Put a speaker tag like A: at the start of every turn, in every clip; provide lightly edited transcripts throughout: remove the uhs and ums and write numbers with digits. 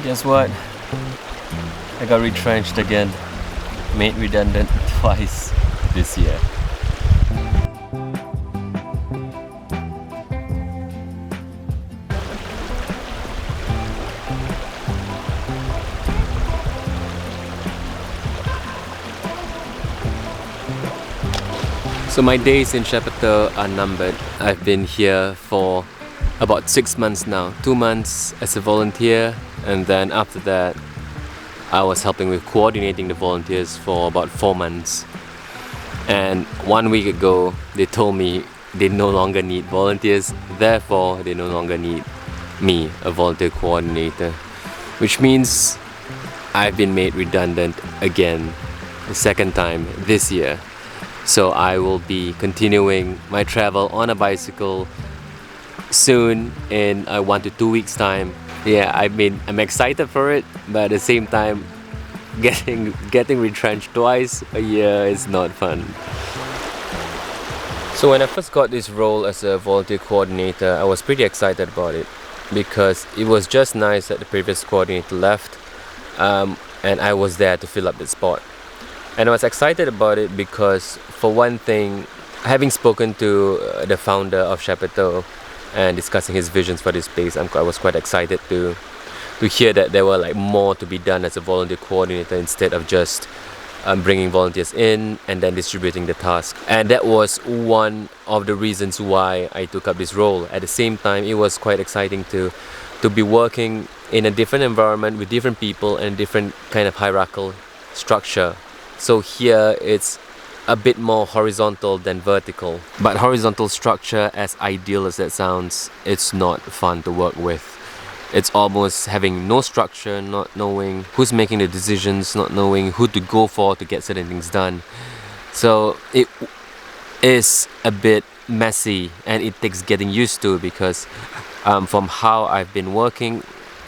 A: Guess what? I got retrenched again. Made redundant twice this year. So my days in Shepparton are numbered. I've been here for about 6 months now. 2 months as a volunteer, and then after that I was helping with coordinating the volunteers for about 4 months. And 1 week ago they told me they no longer need volunteers, therefore they no longer need me, a volunteer coordinator, which means I've been made redundant again, the second time this year. So I will be continuing my travel on a bicycle soon in 1 to 2 weeks time. Yeah, I'm excited for it, but at the same time, getting retrenched twice a year is not fun. So when I first got this role as a volunteer coordinator, I was pretty excited about it because it was just nice that the previous coordinator left, and I was there to fill up the spot. And I was excited about it because, for one thing, having spoken to the founder of Shepparton and discussing his visions for this space, I was quite excited to hear that there were more to be done as a volunteer coordinator instead of just bringing volunteers in and then distributing the task. And that was one of the reasons why I took up this role. At the same time, it was quite exciting to be working in a different environment with different people and different kind of hierarchical structure. So here it's a bit more horizontal than vertical. But horizontal structure, as ideal as that sounds, it's not fun to work with. It's almost having no structure, not knowing who's making the decisions, not knowing who to go for to get certain things done. So it is a bit messy and it takes getting used to, because from how I've been working,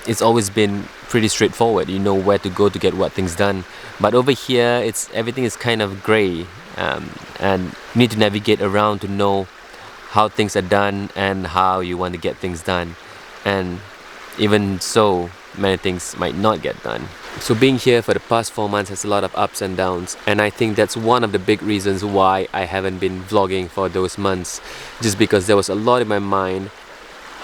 A: it's always been pretty straightforward. You know where to go to get what things done. But over here, everything is kind of grey, and you need to navigate around to know how things are done and how you want to get things done. And even so, many things might not get done. So being here for the past 4 months has a lot of ups and downs, and I think that's one of the big reasons why I haven't been vlogging for those months, just because there was a lot in my mind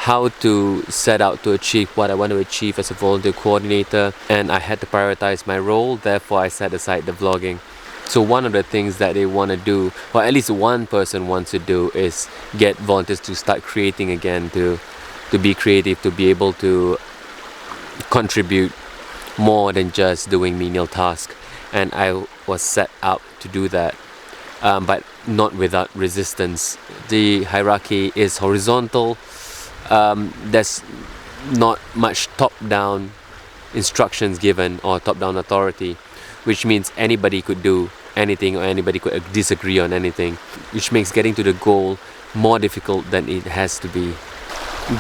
A: how to set out to achieve what I want to achieve as a volunteer coordinator, and I had to prioritize my role, therefore I set aside the vlogging. So one of the things that they want to do, or at least one person wants to do, is get volunteers to start creating again, to be creative, to be able to contribute more than just doing menial tasks. And I was set out to do that, but not without resistance. The hierarchy is horizontal. There's not much top-down instructions given or top-down authority, which means anybody could do anything or anybody could disagree on anything, which makes getting to the goal more difficult than it has to be.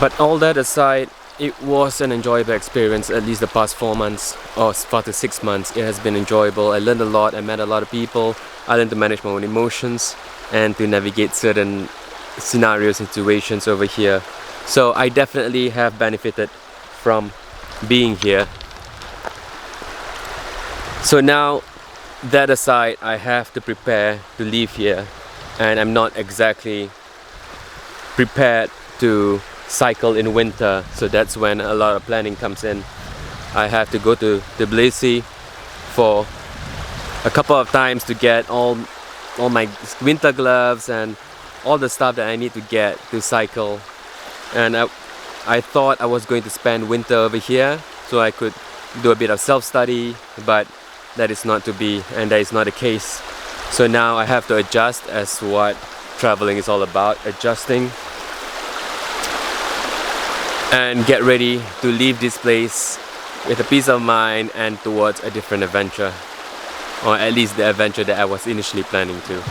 A: But all that aside, it was an enjoyable experience, at least the past 4 months or 4 to 6 months. It has been enjoyable. I learned a lot, I met a lot of people, I learned to manage my own emotions and to navigate certain scenarios, situations over here. So I definitely have benefited from being here. So now, that aside, I have to prepare to leave here, and I'm not exactly prepared to cycle in winter, so that's when a lot of planning comes in. I have to go to Tbilisi for a couple of times to get all my winter gloves and all the stuff that I need to get to cycle. And I thought I was going to spend winter over here so I could do a bit of self-study, but that is not to be, and that is not the case. So now I have to adjust, as what traveling is all about, adjusting, and get ready to leave this place with a peace of mind and towards a different adventure, or at least the adventure that I was initially planning to.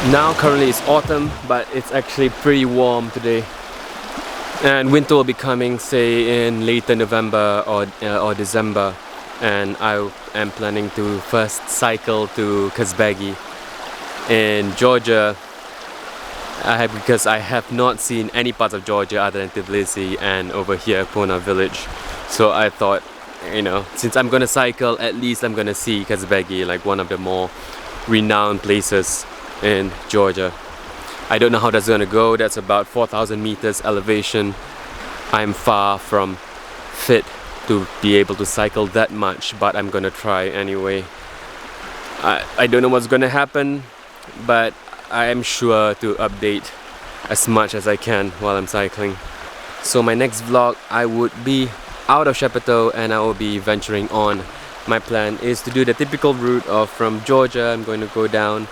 A: Now currently it's autumn, but it's actually pretty warm today, and winter will be coming, say, in later November or December, and I am planning to first cycle to Kazbegi in Georgia Because I have not seen any parts of Georgia other than Tbilisi and over here Pona village. So I thought, you know, since I'm gonna cycle, at least I'm gonna see Kazbegi, like one of the more renowned places in Georgia. I don't know how that's gonna go. That's about 4,000 meters elevation. I'm far from fit to be able to cycle that much, but I'm gonna try anyway. I don't know what's gonna happen, but I am sure to update as much as I can while I'm cycling. So my next vlog, I would be out of Shepparton and I will be venturing on. My plan is to do the typical route of from Georgia. I'm going to go down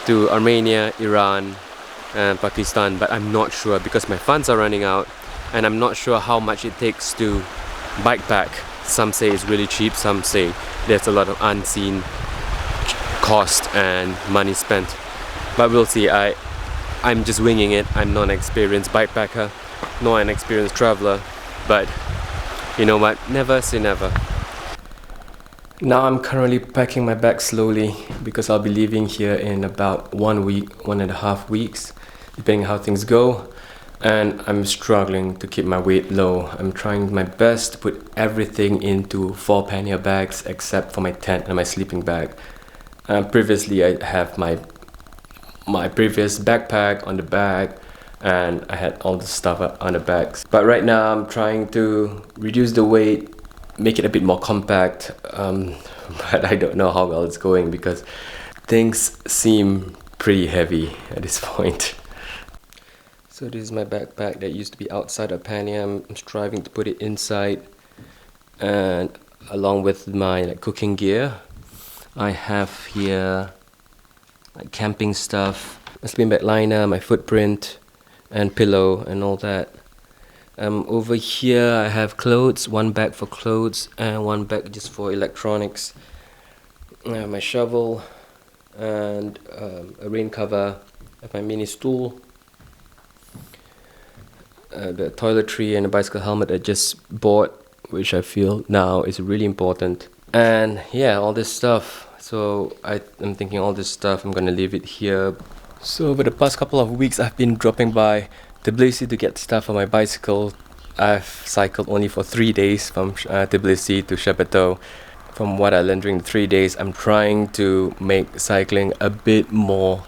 A: to Armenia, Iran and Pakistan, but I'm not sure because my funds are running out and I'm not sure how much it takes to bike pack. Some say it's really cheap, some say there's a lot of unseen cost and money spent, but we'll see. I'm just winging it. I'm not an experienced bikepacker, not an experienced traveler, but you know what, never say never. Now I'm currently packing my bag slowly because I'll be leaving here in about 1 week, 1.5 weeks, depending how things go. And I'm struggling to keep my weight low. I'm trying my best to put everything into 4 pannier bags except for my tent and my sleeping bag. Previously I have my previous backpack on the bag and I had all the stuff on the bags. But right now I'm trying to reduce the weight, make it a bit more compact, but I don't know how well it's going because things seem pretty heavy at this point. So this is my backpack that used to be outside a pannier. I'm striving to put it inside, and along with my cooking gear, I have here camping stuff, a sling bag liner, my footprint and pillow and all that. Over here I have clothes, 1 bag for clothes and 1 bag just for electronics. I have my shovel and a rain cover, I have my mini stool, the toiletry and a bicycle helmet I just bought, which I feel now is really important. And yeah, all this stuff. So I'm thinking all this stuff I'm gonna leave it here. So over the past couple of weeks I've been dropping by Tbilisi to get stuff for my bicycle. I've cycled only for 3 days from Tbilisi to Shepparton. From what I learned during the 3 days, I'm trying to make cycling a bit more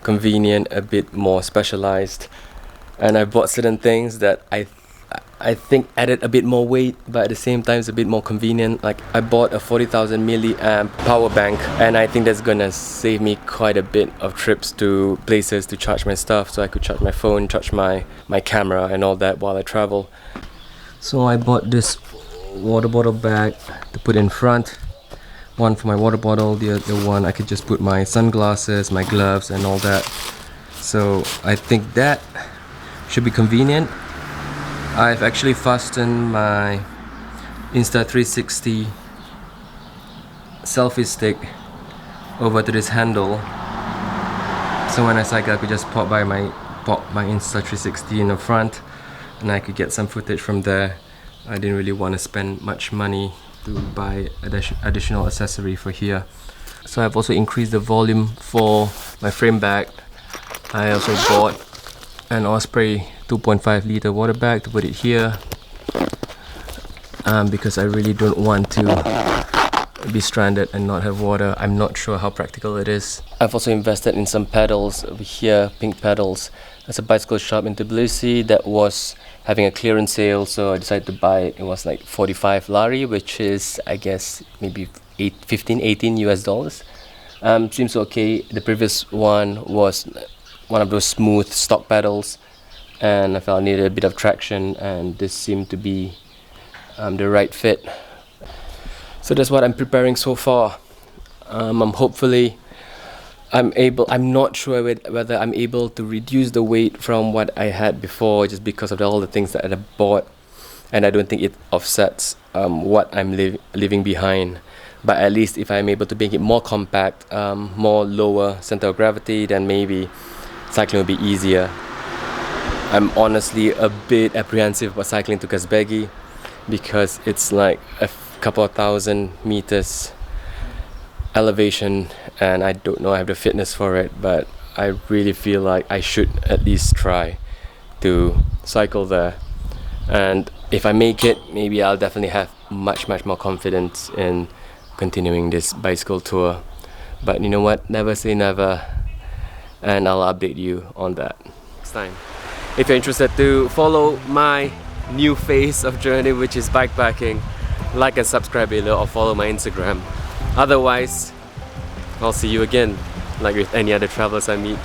A: convenient, a bit more specialized. And I bought certain things that I think added a bit more weight, but at the same time it's a bit more convenient. Like I bought a 40,000 milliamp power bank, and I think that's gonna save me quite a bit of trips to places to charge my stuff, so I could charge my phone, charge my camera and all that while I travel. So I bought this water bottle bag to put in front, one for my water bottle, the other one I could just put my sunglasses, my gloves and all that. So I think that should be convenient. I've actually fastened my Insta360 selfie stick over to this handle, so when I cycle I could just pop my Insta360 in the front and I could get some footage from there. I didn't really want to spend much money to buy additional accessory for here. So I've also increased the volume for my frame bag. I also bought an Osprey 2.5 liter water bag to put it here, because I really don't want to be stranded and not have water. I'm not sure how practical it is. I've also invested in some pedals over here, pink pedals. There's a bicycle shop in Tbilisi that was having a clearance sale, so I decided to buy it. It was like 45 lari, which is I guess maybe 18 US dollars. Seems okay. The previous one was one of those smooth stock pedals, and I felt I needed a bit of traction, and this seemed to be the right fit. So that's what I'm preparing so far. Hopefully I'm not sure whether I'm able to reduce the weight from what I had before, just because of all the things that I bought, and I don't think it offsets what I'm leaving behind. But at least if I'm able to make it more compact, more lower center of gravity, then maybe cycling will be easier. I'm honestly a bit apprehensive about cycling to Kazbegi because it's like a couple of thousand meters elevation, and I don't know I have the fitness for it, but I really feel like I should at least try to cycle there. And if I make it, maybe I'll definitely have much more confidence in continuing this bicycle tour. But you know what, never say never, and I'll update you on that next time. If you're interested to follow my new phase of journey, which is bikepacking, like and subscribe below or follow my Instagram. Otherwise, I'll see you again, like with any other travelers I meet.